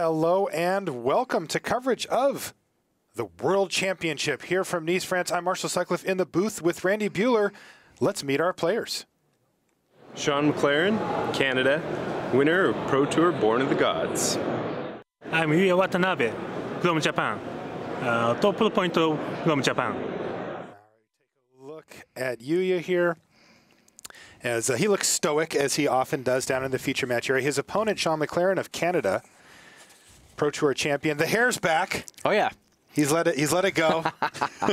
Hello and welcome to coverage of the World Championship here from Nice, France. I'm Marshall Sutcliffe in the booth with Randy Buehler. Let's meet our players. Shaun McLaren, Canada, winner of Pro Tour Born of the Gods. I'm Yuuya Watanabe from Japan, top point from Japan. Look at Yuuya here, as he looks stoic, as he often does down in the feature match area. His opponent, Shaun McLaren of Canada, Pro Tour champion. The hair's back. Oh, yeah. He's let it go,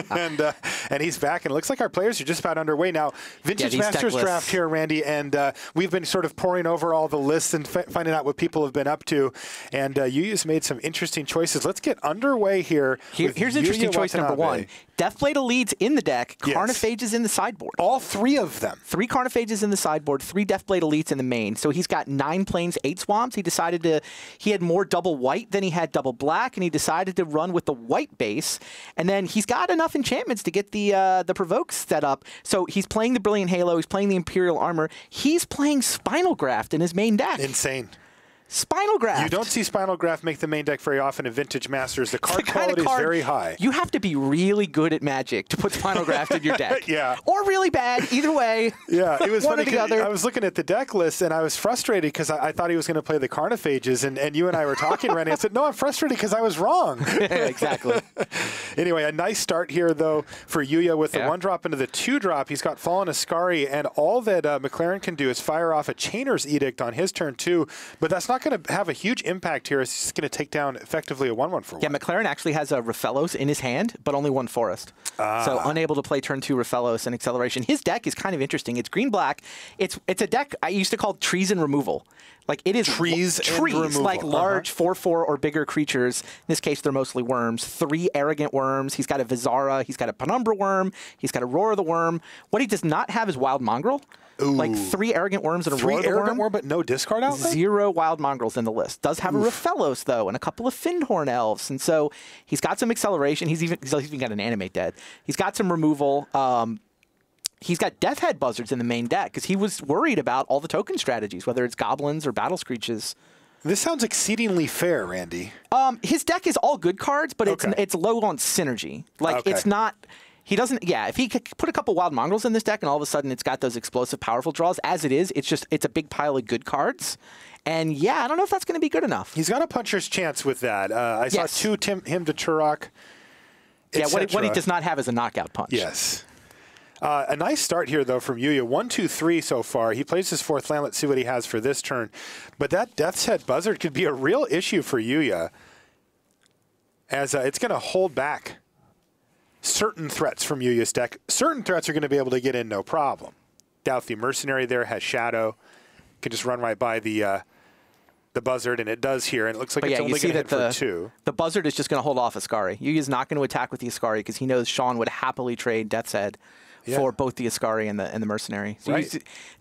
and he's back. And it looks like our players are just about underway now. Vintage Masters draft here, Randy, and we've been sort of poring over all the lists and finding out what people have been up to. And Yuuya's made some interesting choices. Let's get underway here. Here's interesting choice number one. Deathblade Elites in the deck, yes. Carnophages in the sideboard. All three of them. 3 Carnophages in the sideboard, 3 Deathblade Elites in the main. So he's got 9 plains, 8 swamps. He had more double white than he had double black, and he decided to run with the white base. And then he's got enough enchantments to get the provokes set up. So he's playing the Brilliant Halo, he's playing the Imperial Armor, he's playing Spinal Graft in his main deck. Insane. Spinal Graft. You don't see Spinal Graft make the main deck very often in Vintage Masters. The card quality is very high. You have to be really good at Magic to put Spinal Graft in your deck. Yeah. Or really bad. Either way. Yeah, it was funny. I was looking at the deck list, and I was frustrated because I thought he was going to play the Carnophages, and you and I were talking, Randy. I said, no, I'm frustrated because I was wrong. Yeah, exactly. Anyway, a nice start here, though, for Yuuya with the 1-drop into the 2-drop. He's got Fallen Ascari, and all that McLaren can do is fire off a Chainer's Edict on his turn, too. But that's not going to have a huge impact here. It's just going to take down effectively a 1/1 for 1. Yeah, McLaren actually has a Raphellos in his hand, but only 1 Forest. So unable to play turn 2 Raphellos and Acceleration. His deck is kind of interesting. It's green-black. It's a deck I used to call Trees and Removal. Like, it is trees and removal. Like large 4/4 or bigger creatures. In this case, they're mostly worms. 3 Arrogant Worms. He's got a Vizara. He's got a Penumbra Worm. He's got a Roar of the Worm. What he does not have is Wild Mongrel. Ooh. Like 3 Arrogant Worms and a Roar of the Worm. 3 Arrogant Worm, but no discard outlet? 0 Wild Mongrels in the list. Does have a Raphellos, though, and a couple of Findhorn Elves. And so he's got some acceleration. He's even got an Animate Dead. He's got some removal. He's got Death Head Buzzards in the main deck because he was worried about all the token strategies, whether it's Goblins or Battle Screeches. This sounds exceedingly fair, Randy. His deck is all good cards, but it's low on synergy. Like, it's not... He doesn't, if he could put a couple Wild Mongrels in this deck and all of a sudden it's got those explosive, powerful draws, as it is, it's a big pile of good cards. And I don't know if that's going to be good enough. He's got a puncher's chance with that. I saw 2 Hymn to Turok. Yeah, what he does not have is a knockout punch. Yes. A nice start here, though, from Yuuya. 1, 2, 3 so far. He plays his 4th land. Let's see what he has for this turn. But that Death's Head Buzzard could be a real issue for Yuuya, as it's going to hold back certain threats from Yuuya's deck. Certain threats are going to be able to get in no problem. Douthie Mercenary there has Shadow. Can just run right by the Buzzard, and it does here. And it looks like it's only going to hit for 2. The Buzzard is just going to hold off Ascari. Yuuya's not going to attack with the Ascari because he knows Shaun would happily trade Death's Head for both the Ascari and the Mercenary. So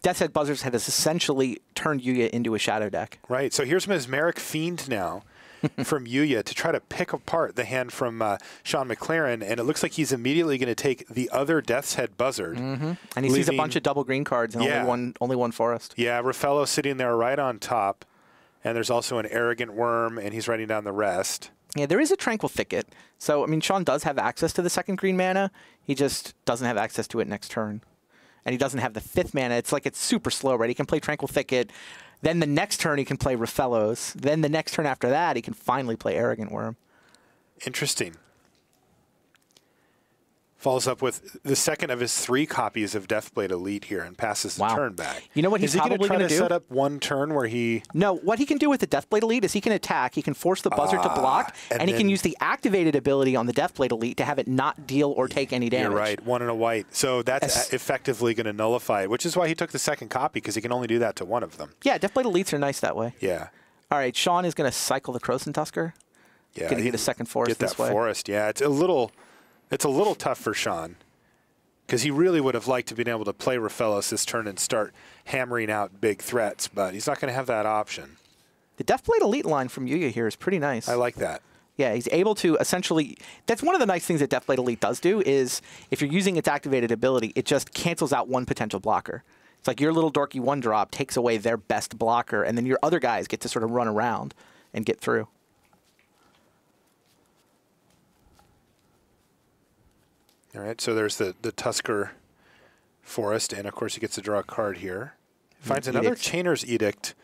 Death's Head Buzzards has essentially turned Yuuya into a Shadow deck. Right. So here's Mesmeric Fiend now from Yuuya to try to pick apart the hand from Shaun McLaren, and it looks like he's immediately going to take the other Death's Head Buzzard. And he sees a bunch of double green cards and only one Forest. Yeah, Raphello sitting there right on top, and there's also an Arrogant Worm, and he's writing down the rest. Yeah, there is a Tranquil Thicket. So, I mean, Shaun does have access to the 2nd green mana. He just doesn't have access to it next turn. And he doesn't have the 5th mana. It's like it's super slow, right? He can play Tranquil Thicket. Then the next turn, he can play Raphellos. Then the next turn after that, he can finally play Arrogant Worm. Interesting. Follows up with the second of his 3 copies of Deathblade Elite here and passes the turn back. You know what he's probably going to do? Set up one turn where he... No, what he can do with the Deathblade Elite is he can attack, he can force the Buzzard to block, and he can use the activated ability on the Deathblade Elite to have it not deal or take any damage. You're right, 1 and a white. So that's effectively going to nullify it, which is why he took the 2nd copy, because he can only do that to one of them. Yeah, Deathblade Elites are nice that way. Yeah. All right, Shaun is going to cycle the Krosan Tusker. Yeah. Going to get a 2nd Forest this way. Get that Forest, yeah. It's a little tough for Shaun, because he really would have liked to be able to play Raphellos this turn and start hammering out big threats, but he's not going to have that option. The Deathblade Elite line from Yuuya here is pretty nice. I like that. Yeah, he's able to essentially... That's one of the nice things that Deathblade Elite does do is if you're using its activated ability, it just cancels out one potential blocker. It's like your little dorky 1-drop takes away their best blocker, and then your other guys get to sort of run around and get through. All right, so there's the Tusker Forest, and of course he gets to draw a card here. Finds another Chainer's Edict.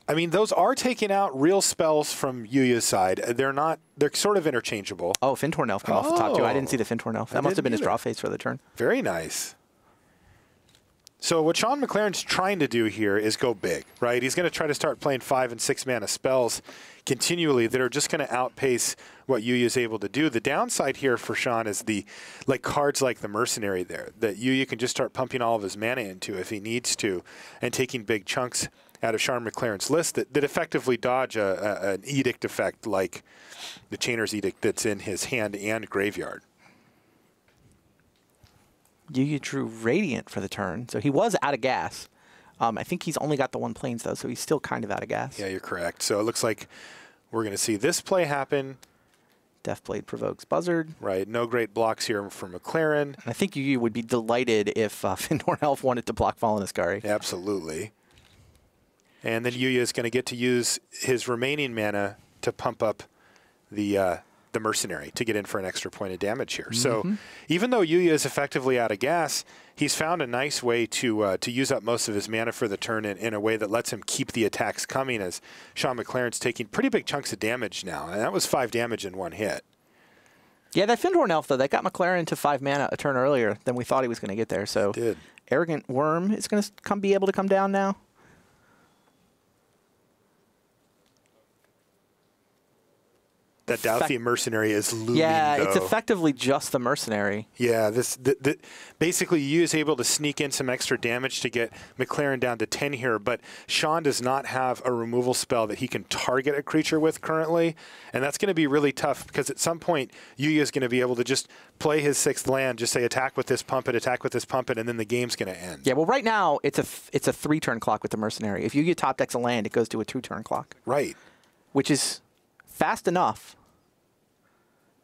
I mean, those are taking out real spells from Yuuya's side. They're not, they're sort of interchangeable. Oh, Fintorn Elf came off the top too. I didn't see the Fintorn Elf. That must have been his draw phase for the turn. Very nice. So what Shaun McLaren's trying to do here is go big, right? He's going to try to start playing 5 and 6 mana spells continually that are just going to outpace what Yuuya is able to do. The downside here for Shaun is the cards like the Mercenary there that Yuuya can just start pumping all of his mana into if he needs to, and taking big chunks out of Shaun McLaren's list that effectively dodge an edict effect like the Chainer's Edict that's in his hand and graveyard. Yuuya drew Radiant for the turn, so he was out of gas. I think he's only got the 1 plains, though, so he's still kind of out of gas. Yeah, you're correct. So it looks like we're going to see this play happen. Deathblade provokes Buzzard. Right, no great blocks here for McLaren. And I think Yuuya would be delighted if Fintorn Elf wanted to block Fallen Ascari. Absolutely. And then Yuuya is going to get to use his remaining mana to pump up the Mercenary to get in for an extra point of damage here. So even though Yuuya is effectively out of gas, he's found a nice way to use up most of his mana for the turn in a way that lets him keep the attacks coming, as Shaun McLaren's taking pretty big chunks of damage now. And that was 5 damage in 1 hit. Yeah, that Fintorn Elf, though, that got McLaren to 5 mana a turn earlier than we thought he was going to get there. So Arrogant Worm is going to be able to come down now. That Dauthi Mercenary is looming, yeah, though. It's effectively just the Mercenary. Yeah, basically Yu is able to sneak in some extra damage to get McLaren down to 10 here, but Shaun does not have a removal spell that he can target a creature with currently, and that's going to be really tough because at some point Yuuya is going to be able to just play his 6th land, just say attack with this, pump it, attack with this, pump it, and then the game's going to end. Yeah, well, right now it's a 3-turn clock with the Mercenary. If Yuuya top decks a land, it goes to a 2-turn clock. Right. Which is fast enough.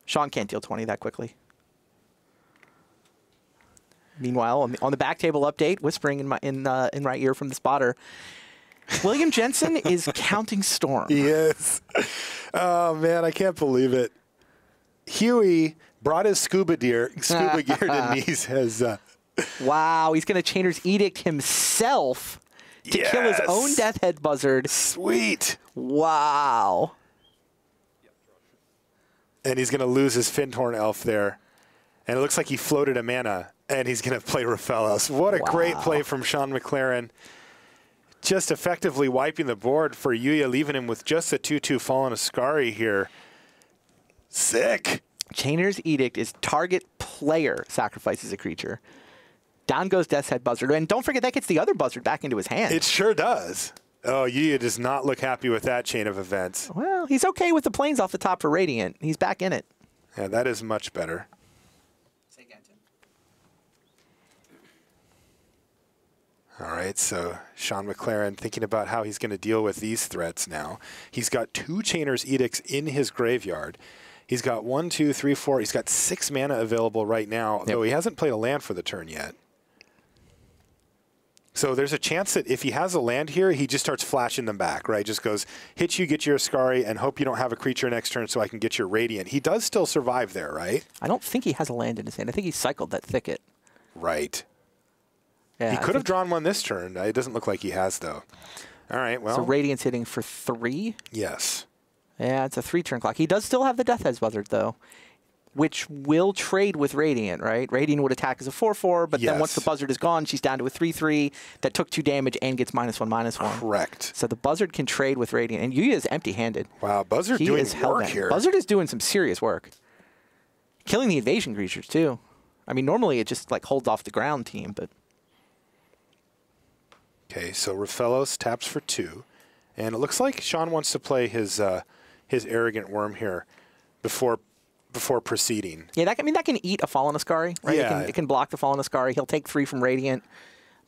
Shaun can't deal 20 that quickly. Meanwhile, on the back table update, whispering in my ear from the spotter, William Jensen is counting Storm. Yes. Oh man, I can't believe it. Huey brought his scuba gear to Nice. Wow, he's going to Chainer's Edict himself to kill his own Death Head Buzzard. Sweet. Wow. And he's going to lose his Fintorn Elf there. And it looks like he floated a mana, and he's going to play Raphaelos. What a great play from Shaun McLaren. Just effectively wiping the board for Yuuya, leaving him with just a 2/2 Fallen Ascari here. Sick. Chainer's Edict is target player sacrifices a creature. Down goes Death's Head Buzzard. And don't forget, that gets the other Buzzard back into his hand. It sure does. Oh, Yuuya does not look happy with that chain of events. Well, he's okay with the planes off the top for Radiant. He's back in it. Yeah, that is much better. All right, so Shaun McLaren thinking about how he's going to deal with these threats now. He's got 2 Chainer's Edicts in his graveyard. He's got 1, 2, 3, 4. He's got 6 mana available right now, though he hasn't played a land for the turn yet. So there's a chance that if he has a land here, he just starts flashing them back, right? Just goes, hit you, get your Ascari, and hope you don't have a creature next turn so I can get your Radiant. He does still survive there, right? I don't think he has a land in his hand. I think he cycled that Thicket. Right. Yeah, he could have drawn one this turn. It doesn't look like he has, though. All right, well. So Radiant's hitting for 3? Yes. Yeah, it's a 3-turn clock. He does still have the Death Head Buzzard, though, which will trade with Radiant, right? Radiant would attack as a 4/4, but then once the Buzzard is gone, she's down to a 3/3 that took 2 damage and gets -1/-1. Correct. So the Buzzard can trade with Radiant, and Yuuya is empty-handed. Wow, Buzzard doing work here. Buzzard is doing some serious work. Killing the invasion creatures, too. I mean, normally it just like holds off the ground team, but... Okay, so Raphaelos taps for 2. And it looks like Shaun wants to play his Arrogant Worm here before proceeding. Yeah, that can eat a Fallen Ascari, right? Yeah. It can block the Fallen Ascari. He'll take 3 from Radiant,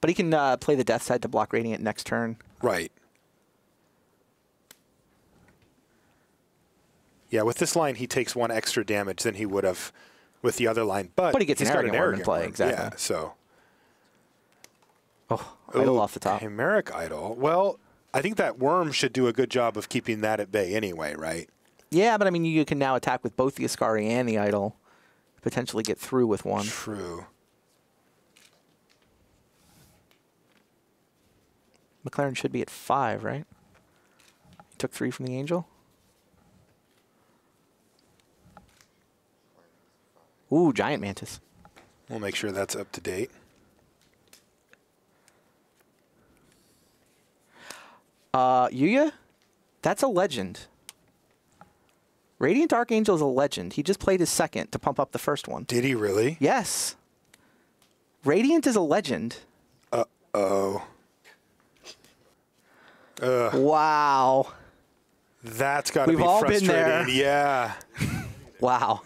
but he can play the Death's Head to block Radiant next turn. Right. Yeah, with this line, he takes 1 extra damage than he would have with the other line. But he gets an Arrogant Worm in play, exactly. Yeah, so... Oh, Idol off the top. Chimeric Idol. Well, I think that Worm should do a good job of keeping that at bay anyway, right? Yeah, but I mean, you can now attack with both the Ascari and the Idol. potentially get through with one. True. McLaren should be at 5, right? He took 3 from the Angel. Ooh, Giant Mantis. We'll make sure that's up to date. Yuuya? That's a legend. Radiant Archangel is a legend. He just played his second to pump up the first one. Did he really? Yes. Radiant is a legend. Uh-oh. Wow. That's got to be We've all frustrating. been there. Yeah. Wow.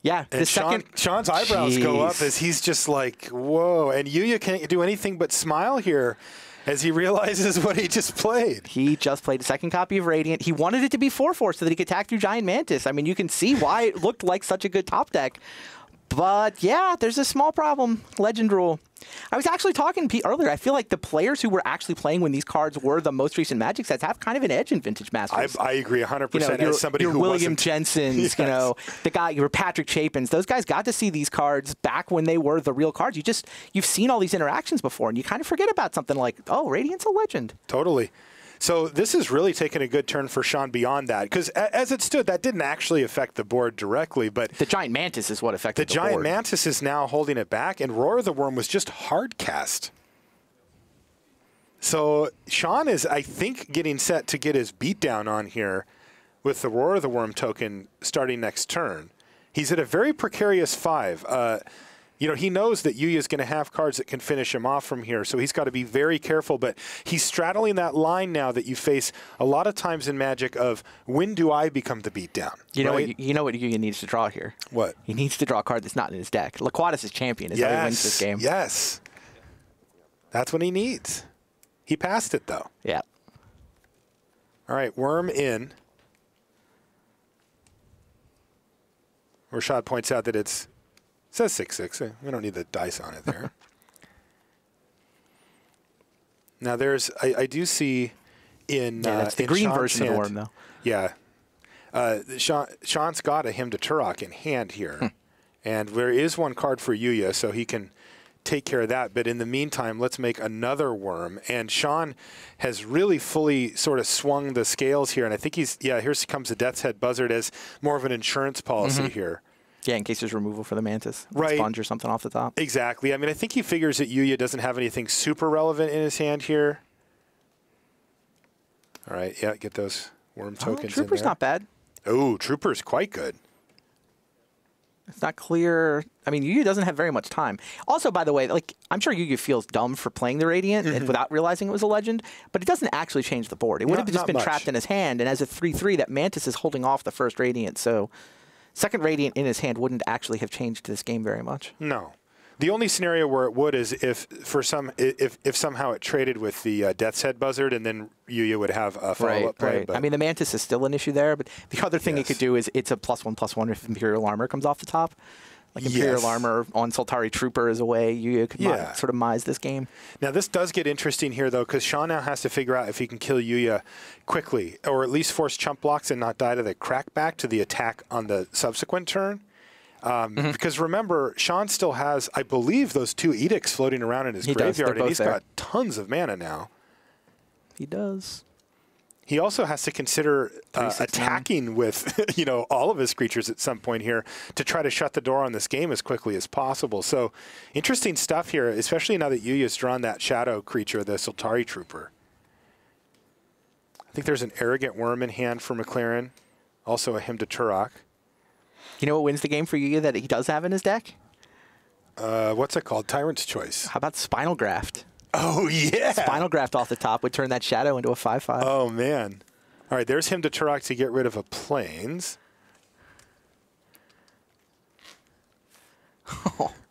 Yeah, the And second. Sean's eyebrows go up Jeez. as he's just like, whoa. And Yuuya can't do anything but smile here as he realizes what he just played. He just played a second copy of Radiant. He wanted it to be 4/4 so that he could attack through Giant Mantis. I mean, you can see why it looked like such a good top deck. But yeah, there's a small problem. Legend rule. I was actually talking to Pete earlier. I feel like the players who were actually playing when these cards were the most recent Magic sets have kind of an edge in Vintage Masters. I agree 100%. You know, As somebody your who William wasn't. Jensens, Yes. you know, the guy, your Patrick Chapins, those guys got to see these cards back when they were the real cards. You've seen all these interactions before, and you kind of forget about something like, oh, Radiant's a legend. Totally. So this is really taking a good turn for Sean beyond that, because as it stood, that didn't actually affect the board directly, but The Giant Mantis is what affected the the Giant board. Mantis is now holding it back, and Roar of the Worm was just hard cast. So Sean is, I think, getting set to get his beatdown on here with the Roar of the Worm token starting next turn. He's at a very precarious 5. You know, he knows that Yuuya is going to have cards that can finish him off from here, so he's got to be very careful. But he's straddling that line now that you face a lot of times in Magic of when do I become the beatdown? You know right? what? You know what Yuuya needs to draw here. What? He needs to draw a card that's not in his deck. Laquatus is champion. Is how he wins this game. Yes. That's what he needs. He passed it, though. Yeah. All right, Worm in. Rashad points out that it says 6/6. We don't need the dice on it there. Now there's, I do see in That's the in green Sean's version of hand, the worm, though. Yeah. Sean's got a Hymn to Turok in hand here. And there is one card for Yuuya, so he can take care of that. But in the meantime, let's make another worm. And Sean has really fully sort of swung the scales here. And I think here comes the Death's Head Buzzard as more of an insurance policy here. Yeah, in case there's removal for the Mantis. Right. Sponge or something off the top. Exactly. I mean, I think he figures that Yuuya doesn't have anything super relevant in his hand here. All right, yeah, get those worm tokens Trooper's in there. not bad. Oh, Trooper's quite good. It's not clear. I mean, Yuuya doesn't have very much time. Also, by the way, like I'm sure Yuuya feels dumb for playing the Radiant and without realizing it was a legend, but it doesn't actually change the board. It would have just not been much. trapped in his hand, and as a 3/3, that Mantis is holding off the first Radiant, so second Radiant in his hand wouldn't actually have changed this game very much. No. The only scenario where it would is if somehow it traded with the Death's Head Buzzard, and then Yuuya would have a follow-up play. Right. But I mean, the Mantis is still an issue there, but the other thing it Yes. could do is it's a +1/+1 if Imperial Armor comes off the top. Like Imperial Yes. Armor on Sultari Trooper is a way Yuuya could sort of mise this game. Now, this does get interesting here, though, because Sean now has to figure out if he can kill Yuuya quickly, or at least force chump blocks and not die to the crackback to the attack on the subsequent turn. Because remember, Sean still has, I believe, those 2 edicts floating around in his He does. graveyard, They're and he's both there. got tons of mana now. He does. He also has to consider 3/6 attacking with all of his creatures at some point here to try to shut the door on this game as quickly as possible. So interesting stuff here, especially now that Yuuya's drawn that shadow creature, the Sultari Trooper. I think there's an Arrogant Worm in hand for McLaren, also a Hymn to Turok. You know what wins the game for Yuuya that he does have in his deck? What's it called? Tyrant's Choice. How about Spinal Graft? Oh, yeah. Spinal Graft off the top would turn that shadow into a 5/5. Oh, man. All right, there's Hymn to Turok to get rid of a Plains.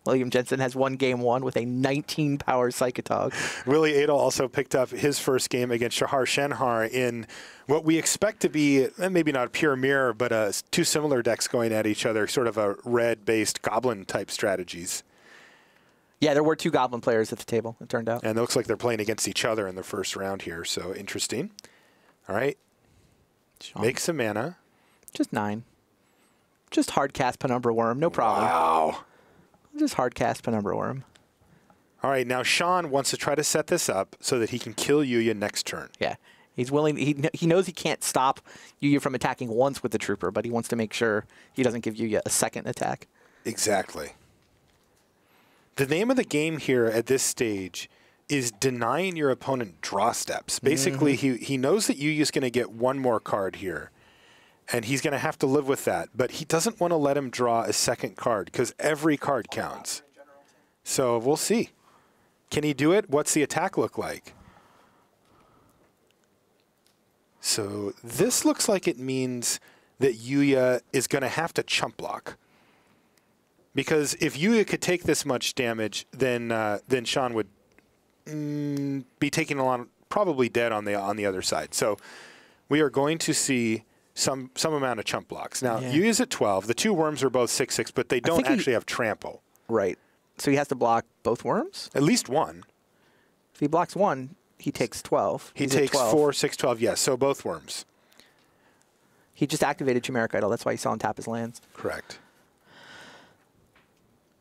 William Jensen has won game 1 with a 19-power Psychotog. Willie Adel also picked up his first game against Shahar Shenhar in what we expect to be, maybe not a pure mirror, but 2 similar decks going at each other, sort of a red-based goblin-type strategies. Yeah, there were 2 Goblin players at the table, it turned out. And it looks like they're playing against each other in the first round here, so interesting. All right, Sean. make some mana. Just 9. Just hard cast Penumbra Worm, no problem. Wow. Just hard cast Penumbra Worm. All right, now Shaun wants to try to set this up so that he can kill Yuuya next turn. Yeah. He's willing. He knows he can't stop Yuuya from attacking once with the Trooper, but he wants to make sure he doesn't give Yuuya a second attack. Exactly. The name of the game here at this stage is denying your opponent draw steps. Basically, he knows that Yuuya's going to get one more card here, and he's going to have to live with that. But he doesn't want to let him draw a second card because every card counts. So we'll see. Can he do it? What's the attack look like? So this looks like it means that Yuuya is going to have to chump block. Because if Yuuya could take this much damage, then Shaun would be taking a lot, probably dead on the other side. So we are going to see some amount of chump blocks. Now, Yuuya's at 12. The two worms are both 6/6, but they don't actually have trample. Right. So he has to block both worms? At least one. If he blocks one, he takes 12. He takes 4, 6, 12. Yes, so both worms. He just activated Chimeric Idol. That's why you saw him tap his lands. Correct.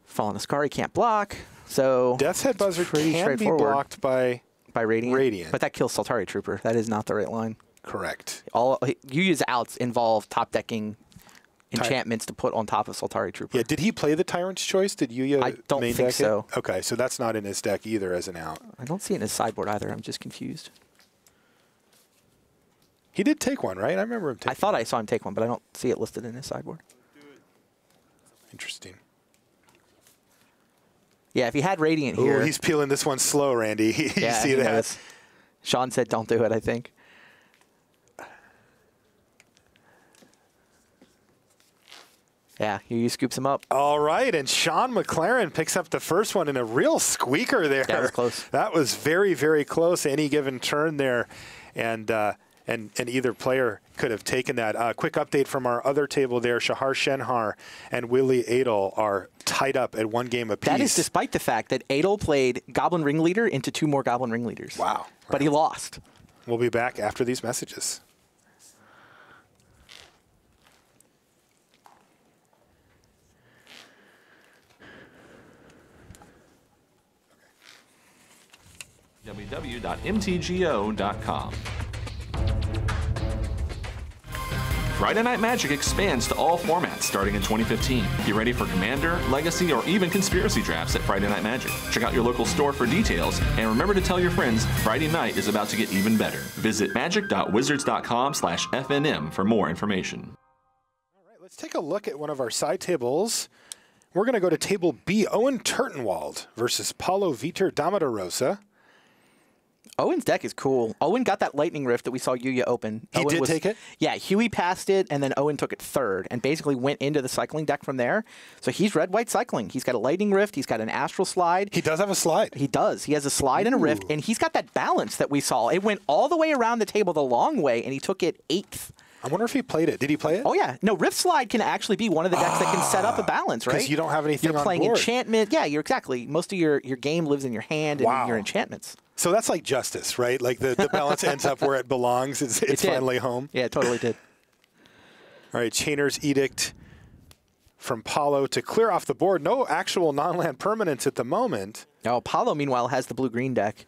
Fallen Ascari can't block, so Death's Head Buzzard can be blocked by Radiant. But that kills Sultari Trooper. That is not the right line. Correct. All Yuuya's outs involve top decking enchantments to put on top of Sultari Trooper. Yeah, did he play the Tyrant's Choice? Did Yuuya I don't main think deck so. It? Okay, so that's not in his deck either as an out. I don't see it in his sideboard either. I'm just confused. He did take one, right? I remember him taking I thought I saw him take one, but I don't see it listed in his sideboard. Interesting. Yeah, if he had Radiant here. Ooh, he's peeling this one slow, Randy. You yeah, see that? Knows. Shaun said don't do it, I think. Yeah, Yuuya scoops him up. All right, and Shaun McLaren picks up the first one in a real squeaker there. That was close. That was very, very close. Any given turn there, and either player could have taken that. Quick update from our other table there. Shahar Shenhar and Willie Adel are tied up at one game apiece. That is despite the fact that Adel played Goblin Ringleader into 2 more Goblin Ringleaders. Wow. But he lost. We'll be back after these messages. www.mtgo.com. Friday Night Magic expands to all formats starting in 2015. Get ready for Commander, Legacy, or even Conspiracy drafts at Friday Night Magic. Check out your local store for details, and remember to tell your friends Friday night is about to get even better. Visit magic.wizards.com/FNM for more information. All right, let's take a look at one of our side tables. We're going to go to table B. Owen Turtenwald versus Paulo Vitor Damarosa. Owen's deck is cool. Owen got that Lightning Rift that we saw Yuuya open. He did take it? Yeah, Huey passed it, and then Owen took it third, and basically went into the cycling deck from there. So he's red-white cycling. He's got a Lightning Rift. He's got an Astral Slide. He does have a slide. He does. He has a slide and a rift, and he's got that balance that we saw. It went all the way around the table the long way, and he took it 8th. I wonder if he played it. Did he play it? Oh, yeah. No, Rift Slide can actually be one of the decks that can set up a balance, right? Because you don't have anything You're playing on board. enchantment. Yeah, you're exactly. Most of your game lives in your hand and in your enchantments. So that's like justice, right? Like the balance ends up where it belongs. It's finally home. Yeah, it totally did. All right, Chainer's Edict from Paulo to clear off the board. No actual non-land permanents at the moment. Now, Paulo, meanwhile, has the blue-green deck.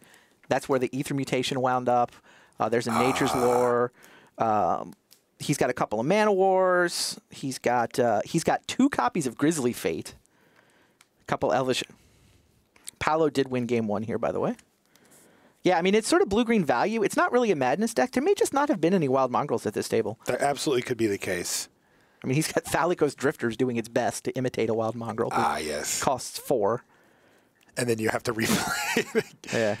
That's where the Ether Mutation wound up. There's a Nature's Lore. He's got a couple of Mana Wars. He's got 2 copies of Grizzly Fate. A couple Elvish. Paulo did win game 1 here, by the way. Yeah, I mean, it's sort of blue-green value. It's not really a Madness deck. There may just not have been any Wild Mongrels at this table. That absolutely could be the case. I mean, he's got Thalicos Drifters doing its best to imitate a Wild Mongrel. Yes. Costs 4. And then you have to replay. Yeah.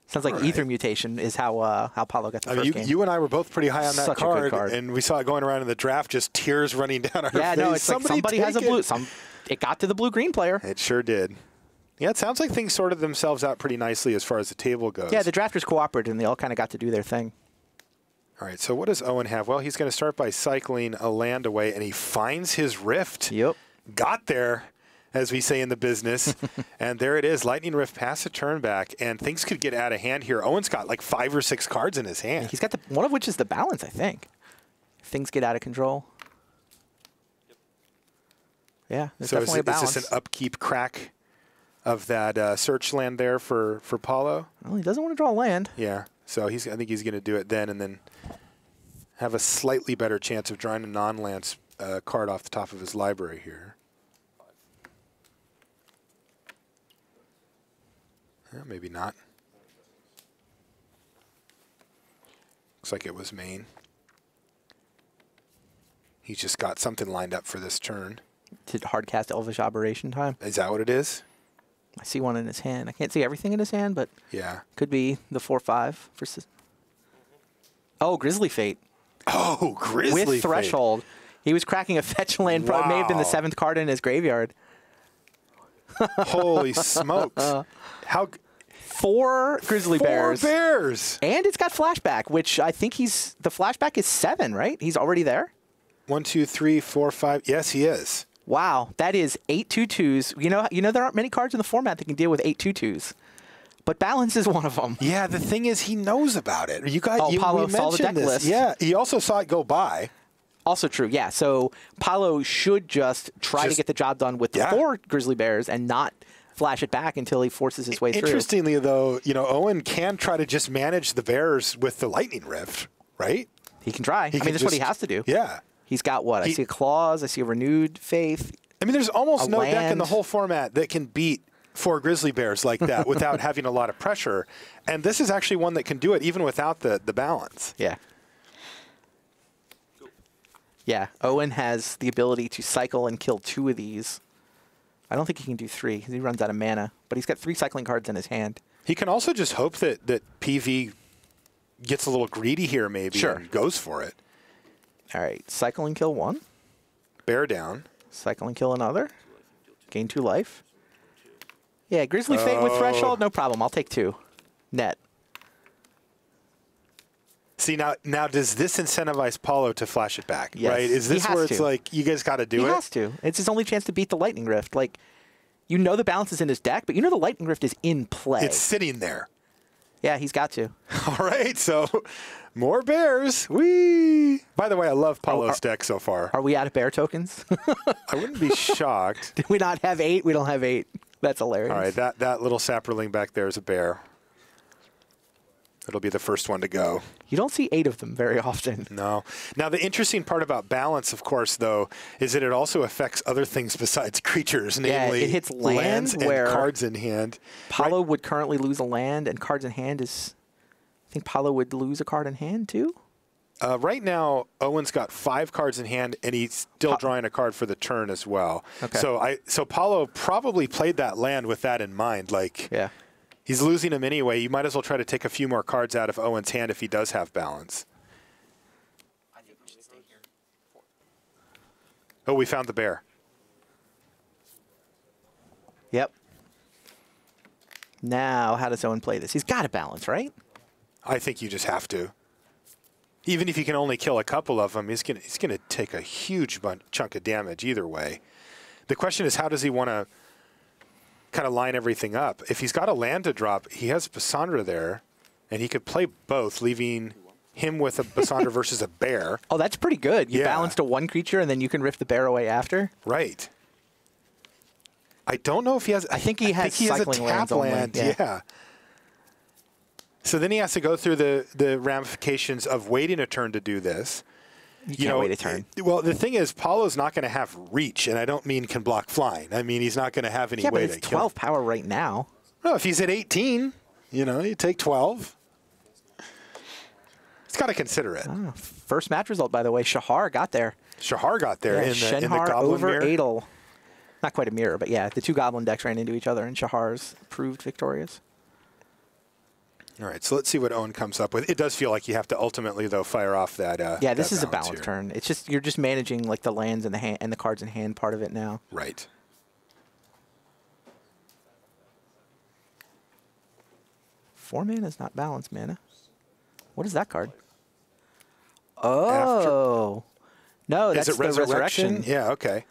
Sounds like Ether Mutation is how Paulo got the first game. You and I were both pretty high on that Such a good card, and we saw it going around in the draft, just tears running down our face. Yeah, no, it's like somebody has a blue. It got to the blue-green player. It sure did. Yeah, it sounds like things sorted themselves out pretty nicely as far as the table goes. Yeah, the drafters cooperated, and they all kind of got to do their thing. All right, so what does Owen have? Well, he's going to start by cycling a land away, and he finds his Rift. Yep. Got there, as we say in the business. And there it is, Lightning Rift pass a turn back, and things could get out of hand here. Owen's got like 5 or 6 cards in his hand. He's got one of which is the balance, I think. If things get out of control. Yeah, there's So definitely a balance. is this an upkeep crack of that search land there for Paulo? Well, he doesn't want to draw land. Yeah. So I think he's going to do it then, and then have a slightly better chance of drawing a non-land card off the top of his library here. Maybe not. Looks like it was main. He's just got something lined up for this turn. Did hard cast Elvish Aberration time? Is that what it is? I see one in his hand. I can't see everything in his hand, but Yeah. could be the 4/5 versus. Oh, Grizzly Fate Oh, Grizzly with Fate. Threshold. He was cracking a fetch land. Probably may have been the Wow. 7th card in his graveyard. Holy smokes. How 4 Grizzly Bears. 4 bears. And it's got flashback, which I think the flashback is 7, right? He's already there? 1, 2, 3, 4, 5. Yes, he is. Wow, that is 8 2/2s. You know there aren't many cards in the format that can deal with 8 2/2s. But Balance is one of them. Yeah, the thing is he knows about it. You guys, Paulo we saw the mentioned deck this. list. Yeah, he also saw it go by. Also true, yeah. So Paulo should just try to get the job done with the 4 Grizzly Bears and not flash it back until he forces his way through. Interestingly, though, Owen can try to just manage the bears with the Lightning Rift, right? He can try. That's what he has to do. Yeah. He's got what? I see a Claws. I see a Renewed Faith. I mean, there's almost no deck in the land. whole format that can beat 4 Grizzly Bears like that without having a lot of pressure. And this is actually one that can do it even without the balance. Yeah. Yeah, Owen has the ability to cycle and kill 2 of these. I don't think he can do 3 because he runs out of mana, but he's got 3 cycling cards in his hand. He can also just hope that PV gets a little greedy here maybe and goes for it. All right, cycle and kill 1. Bear down. Cycle and kill another. Gain 2 life. Yeah, Grizzly Fate with Threshold, no problem. I'll take 2. Net. See, now does this incentivize Paulo to flash it back, Yes. right? Is He this has where it's to. like, you guys got to do He it? has to. It's his only chance to beat the Lightning Rift. Like, the Balance is in his deck, but the Lightning Rift is in play. It's sitting there. Yeah, he's got to. All right, so more bears. Whee! By the way, I love Paulo's deck so far. Are we out of bear tokens? I wouldn't be shocked. Did we not have 8? We don't have 8. That's hilarious. All right, that little sapperling back there is a bear. It'll be the first one to go. You don't see 8 of them very often. No. Now, the interesting part about balance, of course, though, is that it also affects other things besides creatures, namely it hits lands and where cards in hand. Paulo would currently lose a land, and cards in hand is... I think Paulo would lose a card in hand, too? Right now, Owen's got 5 cards in hand, and he's still drawing a card for the turn as well. Okay. So Paulo probably played that land with that in mind. Like, Yeah. he's losing him anyway. You might as well try to take a few more cards out of Owen's hand if he does have balance. Oh, we found the bear. Yep. Now, how does Owen play this? He's got to balance, right? I think you just have to. Even if you can only kill a couple of them, he's gonna take a huge chunk of damage either way. The question is, how does he want to kind of line everything up? If he's got a land to drop, he has Bassandra there, and he could play both, leaving him with a Bassandra versus a bear. Oh, that's pretty good. You Yeah. balance to 1 creature, and then you can rift the bear away after. Right. I don't know if he has... I think he has a cycling tap lands only, land. yeah. Yeah. So then he has to go through the ramifications of waiting a turn to do this. You can't wait a turn. Well, the thing is, Paulo's not going to have reach, and I don't mean can block flying. I mean, he's not going to have any Yeah, but way it's to kill. 12 power right now. No, if he's at 18, you take 12. He's got to consider it. First match result, by the way, Shahar got there. Shahar got there in the Shenhar Goblin over mirror. Adel. Not quite a mirror, but yeah, the 2 Goblin decks ran into each other, and Shahar's proved victorious. All right, so let's see what Owen comes up with. It does feel like you have to ultimately, though, fire off that. Yeah, this that is a balance balanced here. turn. It's just you're just managing like the lands and the hand and the cards in hand part of it now. Right. Four mana is not balanced mana. What is that card? Oh. No, that's Is it the resurrection? Yeah, okay.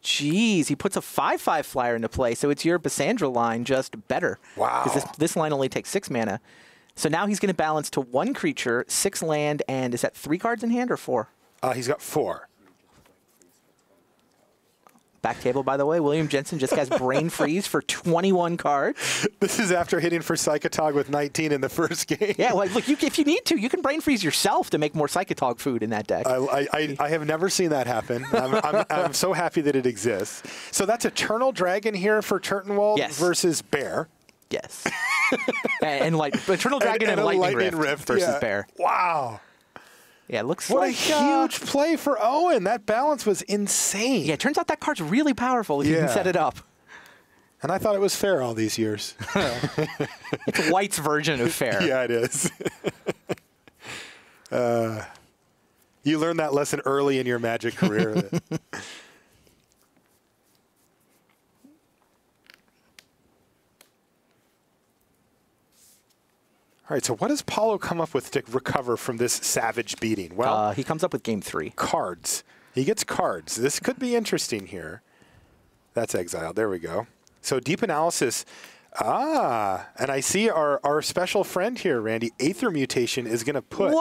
Jeez, he puts a 5/5 flyer into play, so it's your Bassandra line, just better. Wow. Because this line only takes 6 mana. So now he's going to balance to 1 creature, 6 land, and is that 3 cards in hand or 4? He's got 4. Back table, by the way, William Jensen just has Brain Freeze for 21 cards. This is after hitting for Psychotog with 19 in the first game. Yeah, well, look, if you need to, you can Brain Freeze yourself to make more Psychotog food in that deck. I have never seen that happen. I'm so happy that it exists. So that's Eternal Dragon here for Turtenwald versus Bear. Yes. and Eternal Dragon and Lightning Rift versus Bear. Wow. Yeah, it looks what like a huge play for Owen. That balance was insane. Yeah, it turns out that card's really powerful if you can set it up. And I thought it was fair all these years. It's White's version of fair. Yeah, it is. You learned that lesson early in your Magic career. All right, so what does Paulo come up with to recover from this savage beating? Well, he comes up with game 3. Cards. He gets cards. This could be interesting here. That's exiled. There we go. So deep analysis. And I see our special friend here, Randy. Aether Mutation is going to put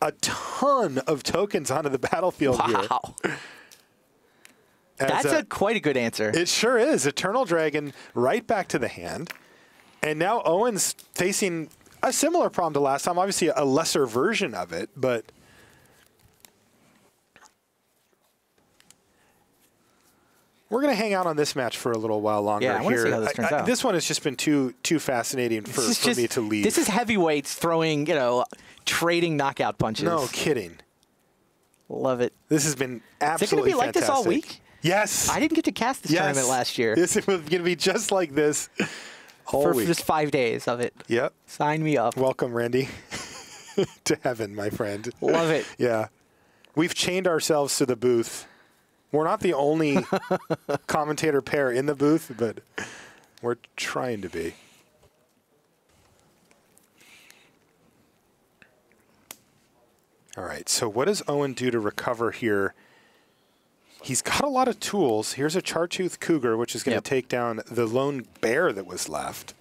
a ton of tokens onto the battlefield here. Wow. That's quite a good answer. It sure is. Eternal Dragon right back to the hand. And now Owen's facing a similar problem to last time, obviously a lesser version of it, but we're going to hang out on this match for a little while longer here. I want to see how this turns out. This one has just been too fascinating for me to leave. This is heavyweights throwing, trading knockout punches. No kidding. Love it. This has been absolutely fantastic. Is it going to be like this all week? Yes. I didn't get to cast this tournament last year. This is going to be just like this. For just 5 days of it. Yep. Sign me up. Welcome, Randy, to heaven, my friend. Love it. Yeah. We've chained ourselves to the booth. We're not the only commentator pair in the booth, but we're trying to be. All right, so what does Owen do to recover here? He's got a lot of tools. Here's a Chartooth Cougar, which is going to take down the lone bear that was left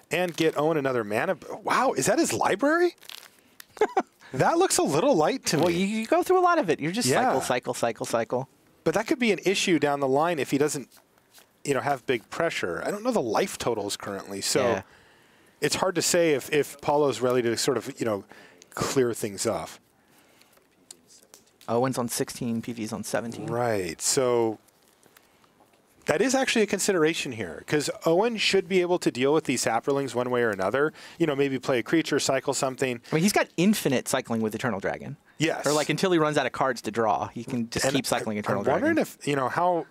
and get Owen another mana. Wow, is that his library? That looks a little light to me. Well, you go through a lot of it. You're just cycle. But that could be an issue down the line if he doesn't, have big pressure. I don't know the life totals currently, so it's hard to say if Paulo's ready to sort of, clear things off. Owen's on 16, PV's on 17. Right. So that is actually a consideration here because Owen should be able to deal with these Saprolings one way or another. Maybe play a creature, cycle something. I mean, he's got infinite cycling with Eternal Dragon. Yes. Or until he runs out of cards to draw, he can just keep cycling Eternal Dragon. I'm wondering if, how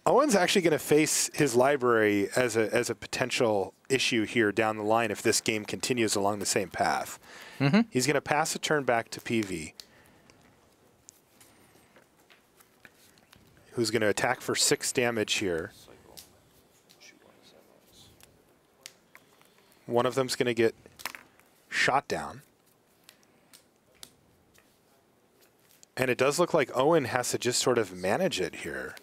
Owen's actually going to face his library as a potential issue here down the line if this game continues along the same path. Mm-hmm. He's going to pass a turn back to PV. Who's going to attack for 6 damage here. One of them's going to get shot down. And it does look like Owen has to just sort of manage it here.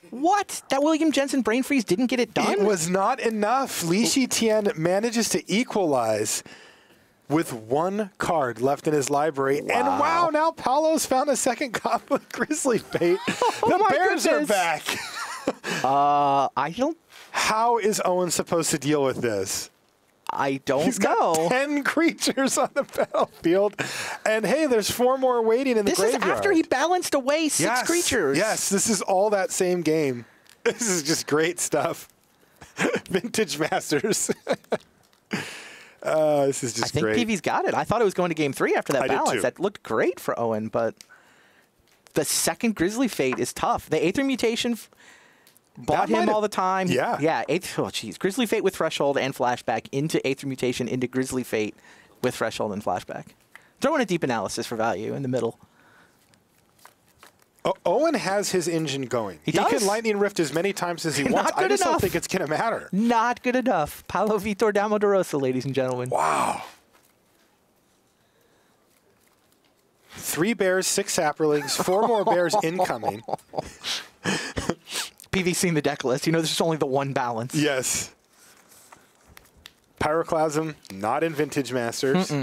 What? That William Jensen Brain Freeze didn't get it done? It was not enough. Li Shitian manages to equalize with 1 card left in his library. Wow. And wow, now Paulo's found a second copy of Grizzly Fate. The Bears are back. I don't... How is Owen supposed to deal with this? I don't He's know. got 10 creatures on the battlefield. And hey, there's 4 more waiting in the graveyard. This is after he balanced away 6 creatures. Yes, this is all that same game. This is just great stuff. Vintage Masters. This is just great. I think PV's got it. I thought it was going to game 3 after that balance. That looked great for Owen, but the second Grizzly Fate is tough. The Aether Mutation bought him all the time. Yeah. Yeah. Grizzly Fate with Threshold and Flashback into Aether Mutation into Grizzly Fate with Threshold and Flashback. Throw in a deep analysis for value in the middle. Owen has his engine going. He can Lightning Rift as many times as he wants. I just don't think it's going to matter. Not good enough. Paulo Vitor Damodorosa, ladies and gentlemen. Wow. 3 bears, 6 Saprolings, 4 more bears incoming. PV's seen the deck list. There's just only the 1 balance. Yes. Pyroclasm, not in Vintage Masters.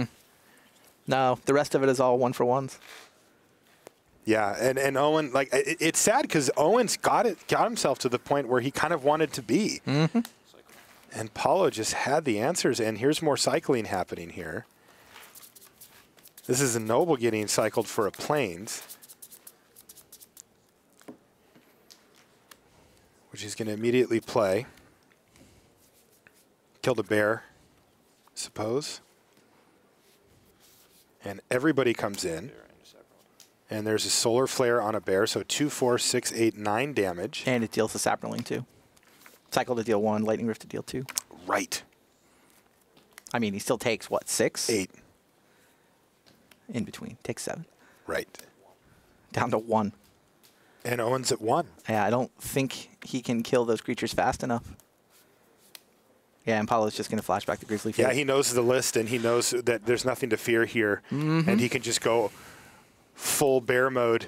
No, the rest of it is all 1-for-1s. Yeah, and Owen, like, it's sad because Owen's got himself to the point where he kind of wanted to be. Mm-hmm. And Paulo just had the answers, and here's more cycling happening here. This is a Noble getting cycled for a Plains, which he's going to immediately play. Killed a bear, suppose. And everybody comes in. And there's a solar flare on a bear, so 2, 4, 6, 8, 9 damage. And it deals the Saproling too. Cycle to deal 1, Lightning Rift to deal 2. Right. I mean, he still takes, what, 6? 8. In between. Takes 7. Right. Down to 1. And Owen's at 1. Yeah, I don't think he can kill those creatures fast enough. Yeah, and Paulo's just going to flashback the Grizzly Fate. Yeah, he knows the list, and he knows that there's nothing to fear here. Mm-hmm. And he can just go full bear mode.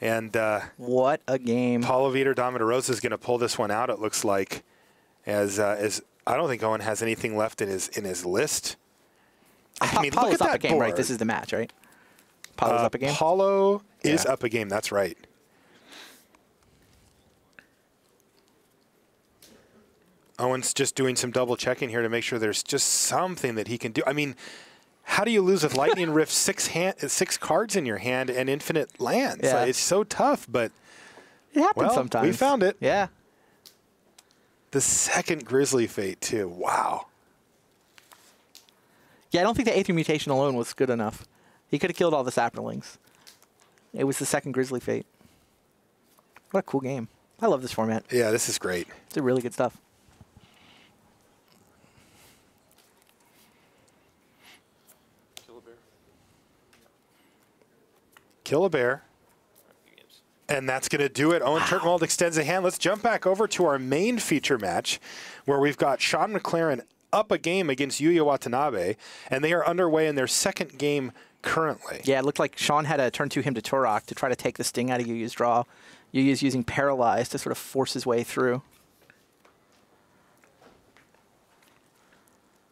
And what a game. Paulo Vitor Damarosa is going to pull this one out, it looks like, as I don't think Owen has anything left in his list. I mean, Paulo's look at up that a game, board. right? This is the match, right? Paulo's up a game? Paulo is up a game, that's right. Owen's just doing some double checking here to make sure there's just something that he can do. I mean, how do you lose with Lightning Rift 6 cards in your hand and infinite lands? Yeah. It's so tough, but It happens well, sometimes. we found it. Yeah. The second Grizzly Fate, too. Wow. Yeah, I don't think the 8th mutation alone was good enough. He could have killed all the Saprolings. It was the second Grizzly Fate. What a cool game. I love this format. Yeah, this is great. It's really good stuff. Kill a bear. And that's going to do it. Owen Turkenwald extends a hand. Let's jump back over to our main feature match where we've got Shaun McLaren up a game against Yuuya Watanabe, and they are underway in their second game currently. Yeah, it looked like Shaun had a turn 2 him to Turok to try to take the sting out of Yuya's draw. Yuya's using Paralyze to sort of force his way through.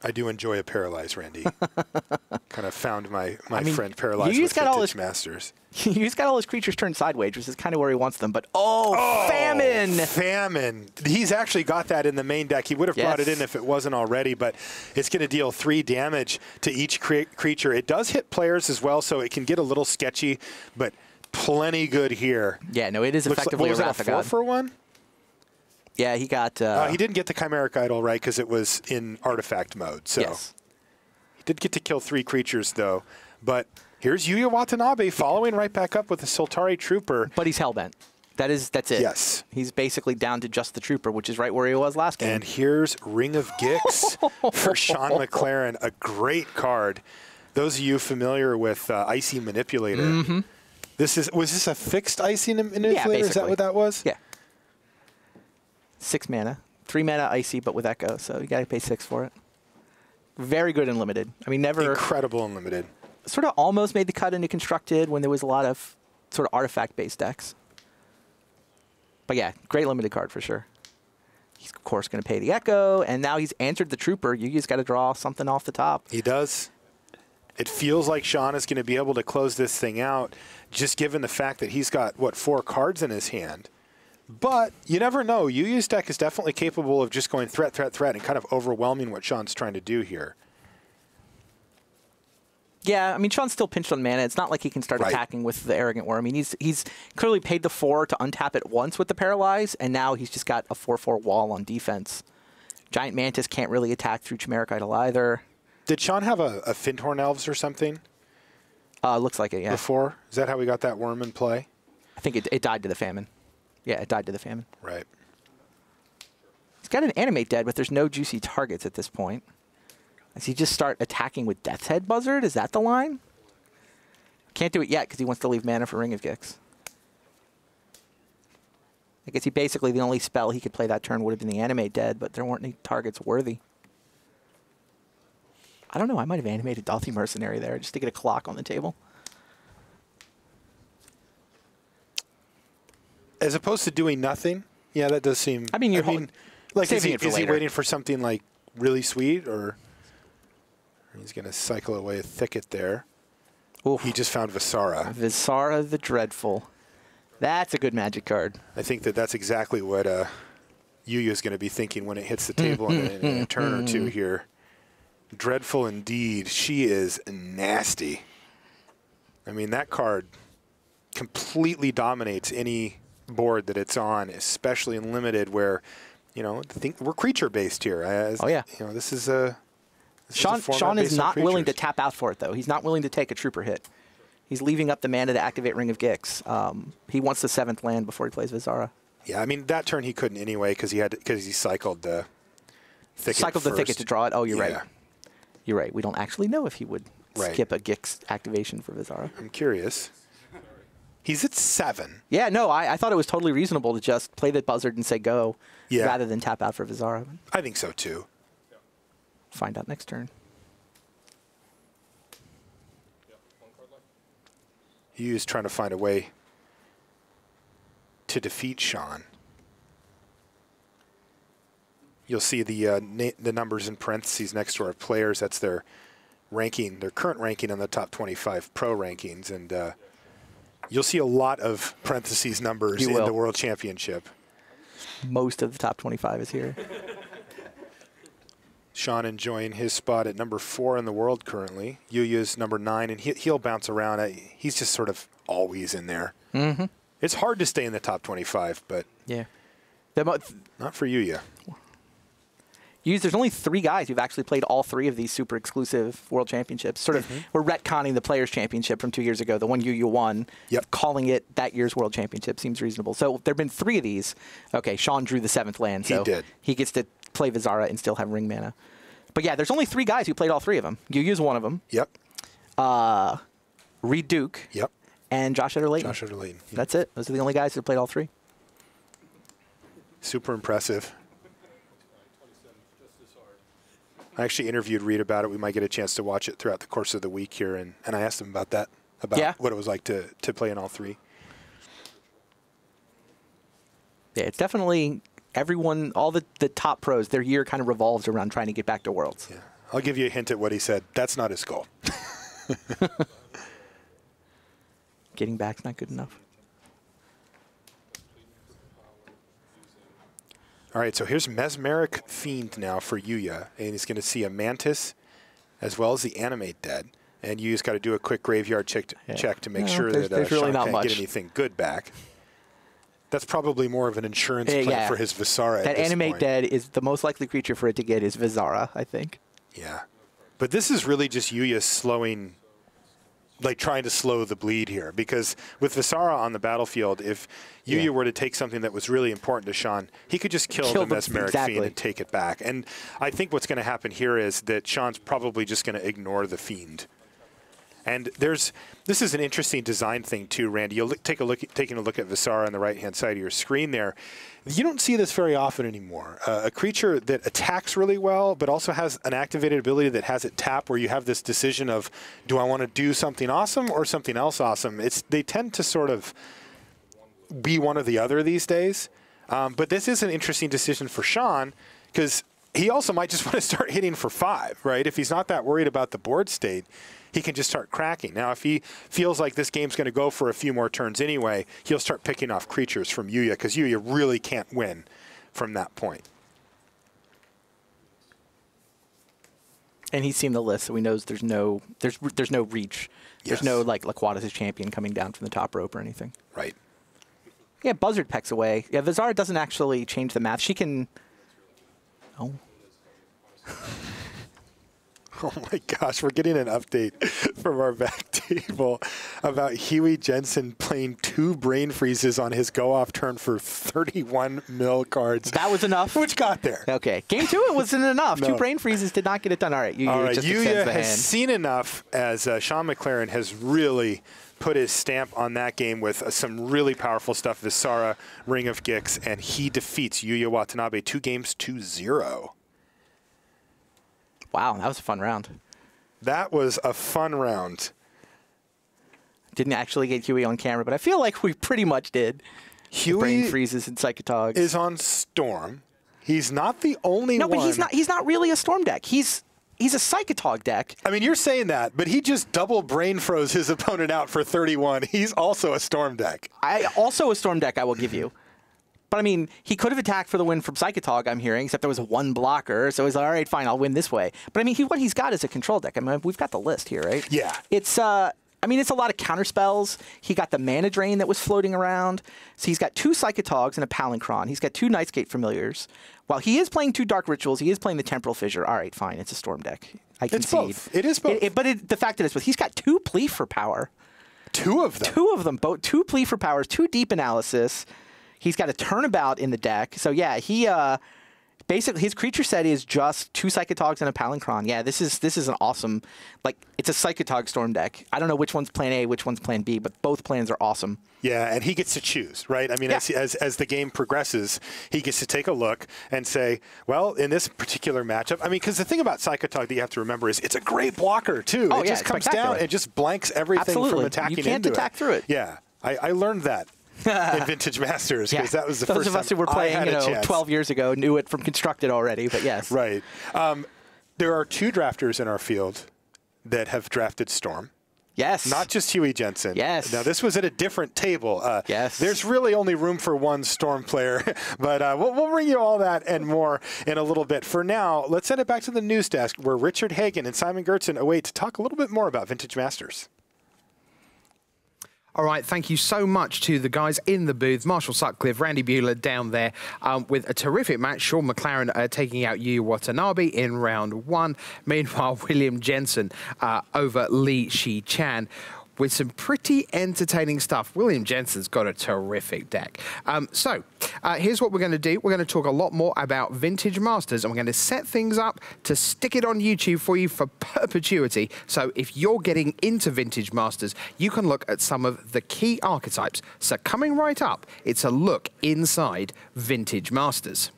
I do enjoy a Paralyze, Randy. Kind of found my mean, friend Paralyze Yuya's with got all Vintage his- Masters. Yuya's got all his creatures turned sideways, which is kind of where he wants them. But, Famine! Famine. He's actually got that in the main deck. He would have brought it Yes. in if it wasn't already, but it's going to deal 3 damage to each creature. It does hit players as well, so it can get a little sketchy, but plenty good here. Yeah, no, it is Looks like, effectively what was a that, Wrath a of 4 God. for 1? Yeah, he got... He didn't get the Chimeric Idol, right, because it was in artifact mode. So yes. he did get to kill 3 creatures, though. But here's Yuuya Watanabe following right back up with the Soltari Trooper. But he's hellbent. That's it. Yes. He's basically down to just the Trooper, which is right where he was last game. And here's Ring of Gix for Shaun McLaren, a great card. Those of you familiar with Icy Manipulator, was this a fixed Icy Manipulator? Is that basically. what that was? Yeah. 6 mana. 3 mana Icy, but with Echo, so you got to pay 6 for it. Very good in Limited. I mean, never... Incredible and limited. Sort of almost made the cut into Constructed when there was a lot of sort of artifact-based decks. But yeah, great Limited card for sure. He's, of course, going to pay the Echo, and now he's answered the Trooper. You just got to draw something off the top. He does. It feels like Shaun is going to be able to close this thing out, just given the fact that he's got, what, 4 cards in his hand. But you never know. Yuya's deck is definitely capable of just going threat, threat, threat, and kind of overwhelming what Shaun's trying to do here. Yeah, I mean, Shaun's still pinched on mana. It's not like he can start attacking with the Arrogant Worm. I mean, he's clearly paid the 4 to untap it once with the Paralyze, and now he's just got a 4/4 wall on defense. Giant Mantis can't really attack through Chimeric Idol either. Did Shaun have a Finthorn Elves or something Looks like it, yeah. before? Is that how we got that worm in play? I think it died to the Famine. Yeah, it died to the Famine. Right. He's got an Animate dead, but there's no juicy targets at this point. Does he just start attacking with Death's Head Buzzard? Is that the line? Can't do it yet because he wants to leave mana for Ring of Gix. I guess basically the only spell he could play that turn would have been the Animate dead, but there weren't any targets worthy. I don't know. I might have animated Dalthy Mercenary there just to get a clock on the table. As opposed to doing nothing, yeah, that does seem. I mean, like, saving it for is he later. waiting for something like really sweet, or he's going to cycle away a thicket there? Oof. He just found Visara. Visara the Dreadful. That's a good Magic card. I think that's exactly what Yuuya is going to be thinking when it hits the table in a turn or two here. Dreadful indeed. She is nasty. I mean, that card completely dominates any board that it's on, especially in limited, where we're creature based here. This is a Shaun is not willing to tap out for it though. He's not willing to take a trooper hit. He's leaving up the mana to activate Ring of Gix. He wants the 7th land before he plays Visara. Yeah, I mean that turn he couldn't anyway because he cycled the thicket. Cycled the thicket to draw it. Oh, you're right. Yeah. You're right. We don't actually know if he would skip a Gix activation for Visara. I'm curious. He's at 7. Yeah, no, I thought it was totally reasonable to just play the buzzard and say go rather than tap out for Visara. I think so too. Find out next turn. Yuuya's trying to find a way to defeat Shaun. You'll see the numbers in parentheses next to our players. That's their ranking, their current ranking on the top 25 pro rankings. And you'll see a lot of parentheses numbers in the World Championship. Most of the top 25 is here. Shaun enjoying his spot at number 4 in the world currently. Yuuya's number 9, and he'll bounce around. He's just sort of always in there. Mm-hmm. It's hard to stay in the top 25, but not for Yuuya. There's only 3 guys who've actually played all 3 of these super exclusive World Championships. Sort of, we're retconning the Players' Championship from 2 years ago, the one Yuuya won. Yep. Calling it that year's World Championship seems reasonable. So there have been 3 of these. Okay, Shaun drew the 7th land, so he gets to play Visara and still have ring mana. But yeah, there's only 3 guys who played all 3 of them. Yuuya's one of them. Yep. Reed Duke. Yep. And Josh Eder-Layton. Yep. That's it. Those are the only guys who played all 3. Super impressive. I actually interviewed Reed about it. We might get a chance to watch it throughout the course of the week here, and I asked him about that, what it was like to play in all 3. Yeah, it's definitely everyone, all the top pros, their year kind of revolves around trying to get back to Worlds. Yeah. I'll give you a hint at what he said. That's not his goal. Getting back's not good enough. All right, so here's Mesmeric Fiend now for Yuuya, and he's going to see a Mantis as well as the Animate Dead. And Yuuya's got to do a quick graveyard check to make sure that really Shaun can't get anything good back. That's probably more of an insurance plan for his Visara. That Animate Dead is the most likely creature for it to get is Visara, I think. Yeah. But this is really just Yuuya slowing, trying to slow the bleed here. Because with Visara on the battlefield, if Yuuya were to take something that was really important to Shaun, he could just kill the Mesmeric Fiend and take it back. And I think what's going to happen here is that Shaun's probably just going to ignore the Fiend. And this is an interesting design thing too, Randy. You'll taking a look at Visara on the right-hand side of your screen there. You don't see this very often anymore. A creature that attacks really well, but also has an activated ability that has it tap, where you have this decision of, do I want to do something awesome or something else awesome? They tend to sort of be one or the other these days. But this is an interesting decision for Shaun, because he also might just want to start hitting for 5, right? If he's not that worried about the board state, he can just start cracking. Now, if he feels like this game's going to go for a few more turns anyway, he'll start picking off creatures from Yuuya, because Yuuya really can't win from that point. And he's seen the list, so he knows there's no reach. There's no Laquatus' champion coming down from the top rope or anything. Right. Yeah, Buzzard pecks away. Yeah, Visara doesn't actually change the math. She can. Oh. Oh my gosh, we're getting an update from our back table about Huey Jensen playing 2 brain freezes on his go-off turn for 31 mil cards. That was enough? Which got there. Okay. Game 2, it wasn't enough. No. 2 brain freezes did not get it done. All right, Yuuya has seen enough, as Shaun McLaren has really put his stamp on that game with some really powerful stuff, Visara, Ring of Gix, and he defeats Yuuya Watanabe 2-0. Wow, that was a fun round. That was a fun round. Didn't actually get Huey on camera, but I feel like we pretty much did. Huey brain freezes and Psychotogs is on Storm. He's not the only one. No, but he's not really a Storm deck. He's he's a Psychotog deck. I mean, you're saying that, but he just double brain froze his opponent out for 31. He's also a Storm deck. Also a Storm deck, I will give you. But, I mean, he could have attacked for the win from Psychotog, I'm hearing, except there was one blocker. So he's like, all right, fine, I'll win this way. But, I mean, what he's got is a control deck. I mean, we've got the list here, right? Yeah. It's, I mean, it's a lot of counter spells. He got the Mana Drain that was floating around. So he's got 2 Psychotogs and a Palancron. He's got 2 Nightscape Familiars. While he is playing 2 Dark Rituals, he is playing the Temporal Fissure. All right, fine, it's a Storm deck. I concede. It's both. It is both. But the fact that it's both, he's got 2 Plea for Power. 2 of them? 2 of them, both 2 Plea for Powers, 2 Deep Analysis. He's got a Turnabout in the deck. So, yeah, he basically his creature set is just 2 Psychotogs and a Palancron. Yeah, this is an awesome, like, it's a Psychotog Storm deck. I don't know which one's plan A, which one's plan B, but both plans are awesome. Yeah, and he gets to choose, right? I mean, as the game progresses, he gets to take a look and say, well, in this particular matchup, I mean, because the thing about Psychotog that you have to remember is it's a great blocker, too. Oh, it just comes down and just blanks everything from attacking into it. You can't attack through it. Yeah, I learned that. In Vintage Masters, because that was the Those first of us who time were playing, 12 years ago knew it from Constructed already, but yes. Right. There are 2 drafters in our field that have drafted Storm. Yes. Not just Huey Jensen. Yes. Now, this was at a different table. Yes. There's really only room for 1 Storm player, but we'll bring you all that and more in a little bit. For now, let's send it back to the news desk where Richard Hagan and Simon Gertzen await to talk a little bit more about Vintage Masters. All right, thank you so much to the guys in the booth, Marshall Sutcliffe, Randy Buehler down there with a terrific match. Shaun McLaren taking out Yuuya Watanabe in round 1. Meanwhile, William Jensen over Li Shi-Chan with some pretty entertaining stuff. William Jensen's got a terrific deck. So here's what we're going to do. We're going to talk a lot more about Vintage Masters, and we're going to set things up to stick it on YouTube for you for perpetuity. So if you're getting into Vintage Masters, you can look at some of the key archetypes. So coming right up, it's a look inside Vintage Masters.